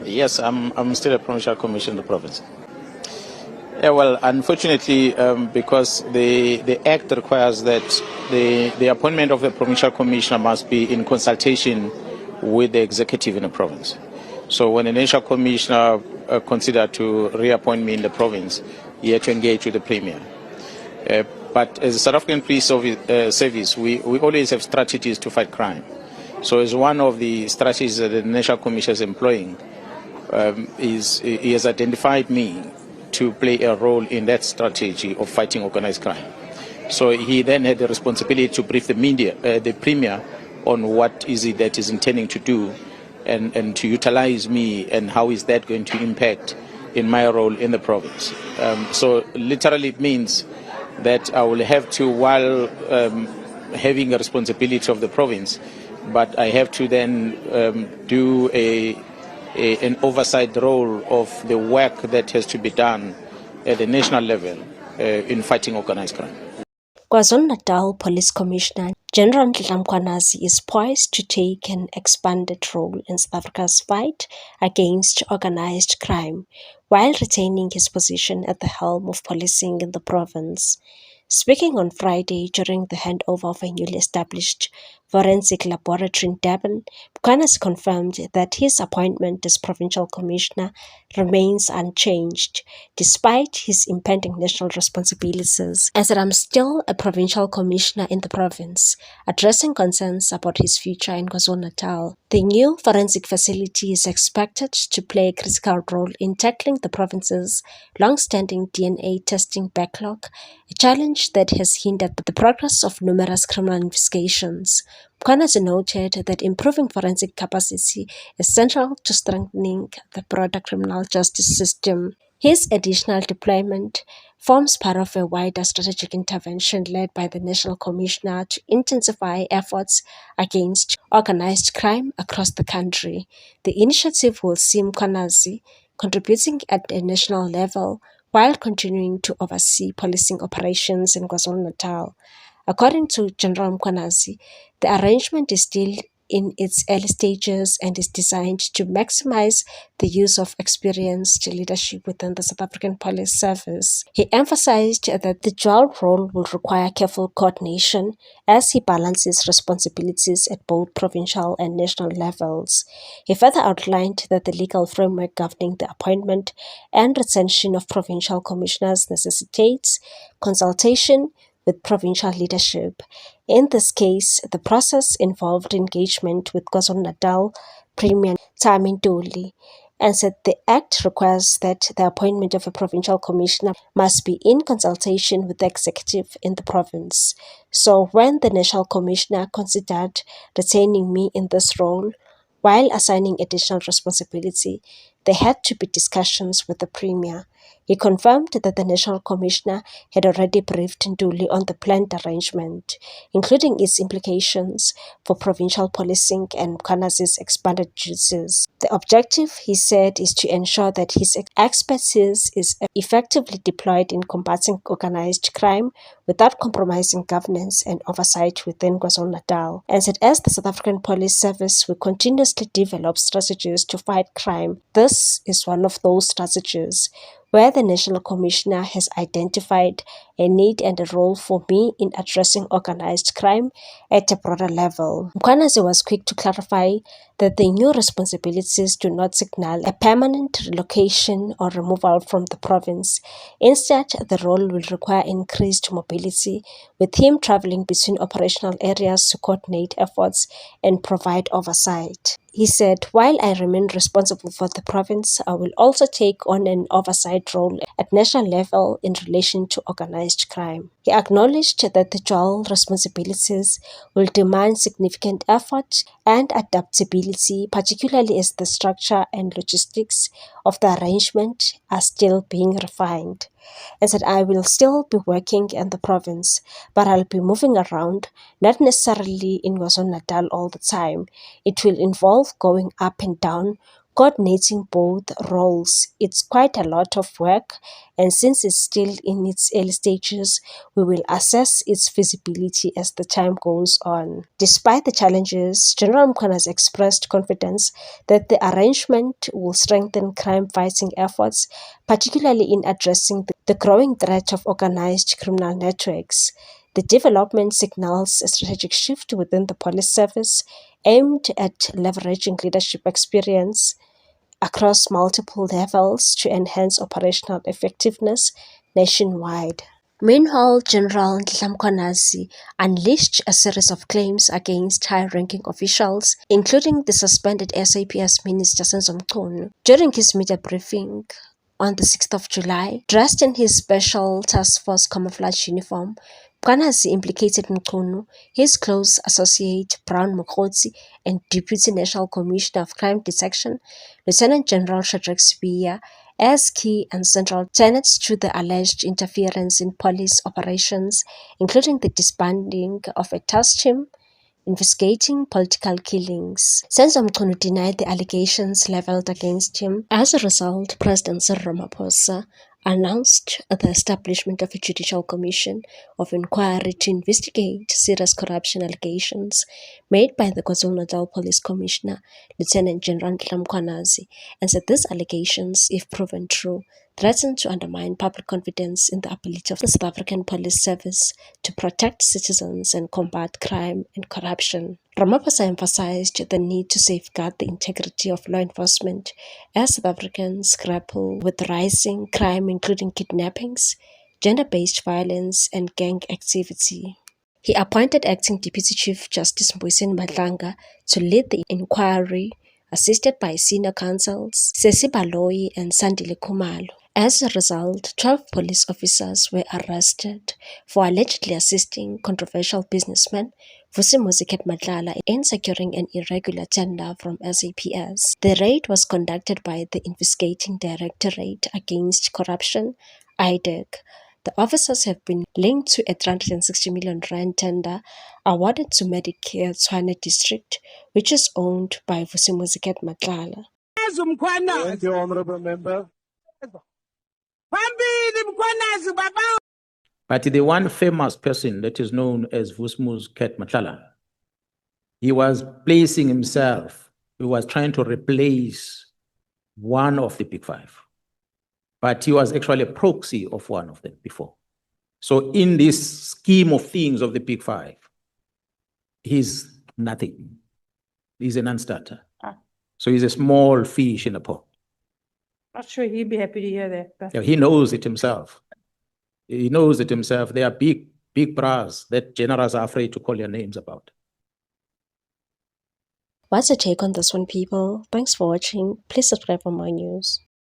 Yes, I'm still a provincial commissioner in the province. Yeah, well, unfortunately, because the Act requires that the appointment of the provincial commissioner must be in consultation with the executive in the province. So when the national commissioner considered to reappoint me in the province, he had to engage with the premier. But as a South African Police Service, we always have strategies to fight crime. So as one of the strategies that the national commissioner is employing, he has identified me to play a role in that strategy of fighting organized crime. So he then had the responsibility to brief the media, the premier, on what is it that he's intending to do, and to utilize me, and how is that going to impact in my role in the province. So literally it means that I will have to, while having a responsibility of the province, but I have to then do an oversight role of the work that has to be done at the national level in fighting organized crime. KwaZulu-Natal Police Commissioner General Nhlanhla Mkhwanazi is poised to take an expanded role in South Africa's fight against organized crime, while retaining his position at the helm of policing in the province. Speaking on Friday during the handover of a newly established forensic laboratory in Durban, Mkhwanazi confirmed that his appointment as provincial commissioner remains unchanged, despite his impending national responsibilities. As I'm still a provincial commissioner in the province, addressing concerns about his future in KwaZulu-Natal. The new forensic facility is expected to play a critical role in tackling the province's long-standing DNA testing backlog, a challenge that has hindered the progress of numerous criminal investigations. Mkhwanazi noted that improving forensic capacity is central to strengthening the broader criminal justice system. His additional deployment forms part of a wider strategic intervention led by the National Commissioner to intensify efforts against organized crime across the country. The initiative will see Mkhwanazi contributing at a national level while continuing to oversee policing operations in KwaZulu-Natal. According to General Mkhwanazi, the arrangement is still in its early stages and is designed to maximize the use of experienced leadership within the South African Police Service. He emphasized that the dual role will require careful coordination as he balances responsibilities at both provincial and national levels. He further outlined that the legal framework governing the appointment and retention of provincial commissioners necessitates consultation with provincial leadership. In this case, the process involved engagement with KwaZulu-Natal Premier Thami Ntuli, and said the Act requires that the appointment of a provincial commissioner must be in consultation with the executive in the province. So when the national commissioner considered retaining me in this role, while assigning additional responsibility, there had to be discussions with the Premier. He confirmed that the National Commissioner had already briefed Ntuli on the planned arrangement, including its implications for provincial policing and Mkhwanazi's expanded duties. The objective, he said, is to ensure that his expertise is effectively deployed in combating organized crime without compromising governance and oversight within KwaZulu-Natal, and said as the South African Police Service will continuously develop strategies to fight crime, this is one of those strategies where the National Commissioner has identified a need and a role for me in addressing organized crime at a broader level. Mkhwanazi was quick to clarify that the new responsibilities do not signal a permanent relocation or removal from the province. Instead, the role will require increased mobility, with him traveling between operational areas to coordinate efforts and provide oversight. He said, while I remain responsible for the province, I will also take on an oversight role at national level in relation to organized crime. He acknowledged that the dual responsibilities will demand significant effort and adaptability, particularly as the structure and logistics of the arrangement are still being refined, and said I will still be working in the province, but I'll be moving around, not necessarily in KwaZulu-Natal all the time. It will involve going up and down, coordinating both roles. It's quite a lot of work, and since it's still in its early stages, we will assess its feasibility as the time goes on. Despite the challenges, General Mkhwana has expressed confidence that the arrangement will strengthen crime-fighting efforts, particularly in addressing the growing threat of organized criminal networks. The development signals a strategic shift within the police service aimed at leveraging leadership experience across multiple levels to enhance operational effectiveness nationwide. Meanwhile, General Nhlanhla Mkhwanazi unleashed a series of claims against high-ranking officials, including the suspended SAPS Minister Senzo Mchunu. During his media briefing on the 6th of July, dressed in his Special Task Force camouflage uniform, Mkhwanazi implicated Mchunu, his close associate Brown Mokgotsi, and Deputy National Commissioner of Crime Detection, Lieutenant General Shadrack Sibiya, as key and central tenets to the alleged interference in police operations, including the disbanding of a task team investigating political killings. Senzo Mchunu denied the allegations leveled against him. As a result, President Cyril Ramaphosa announced the establishment of a judicial commission of inquiry to investigate serious corruption allegations made by the KwaZulu-Natal Police Commissioner, Lieutenant General Nhlanhla Mkhwanazi, and said these allegations, if proven true, threaten to undermine public confidence in the ability of the South African Police Service to protect citizens and combat crime and corruption. Ramaphosa emphasized the need to safeguard the integrity of law enforcement as South Africans grapple with rising crime, including kidnappings, gender-based violence, and gang activity. He appointed Acting Deputy Chief Justice Mbuyiseni Madlanga to lead the inquiry, assisted by senior counsels Sesi Baloyi and Sandile Khumalo. As a result, 12 police officers were arrested for allegedly assisting controversial businessman Vusimuzi Madlala in securing an irregular tender from SAPS. The raid was conducted by the Investigating Directorate Against Corruption, IDEC. The officers have been linked to a 360 million rand tender awarded to Medicare Tshwane District, which is owned by Vusimuzi Madlala. Thank you, Honorable Member. But the one famous person that is known as Vusimuzi Madlala, he was placing himself, he was trying to replace one of the big five. But he was actually a proxy of one of them before. So in this scheme of things of the big five, he's nothing. He's a non-starter. So he's a small fish in a pond. Not sure he'd be happy to hear that. But Yeah, he knows it himself. He knows it himself. They are big bras that generals are afraid to call their names about. What's your take on this one, people? Thanks for watching. Please subscribe for more news.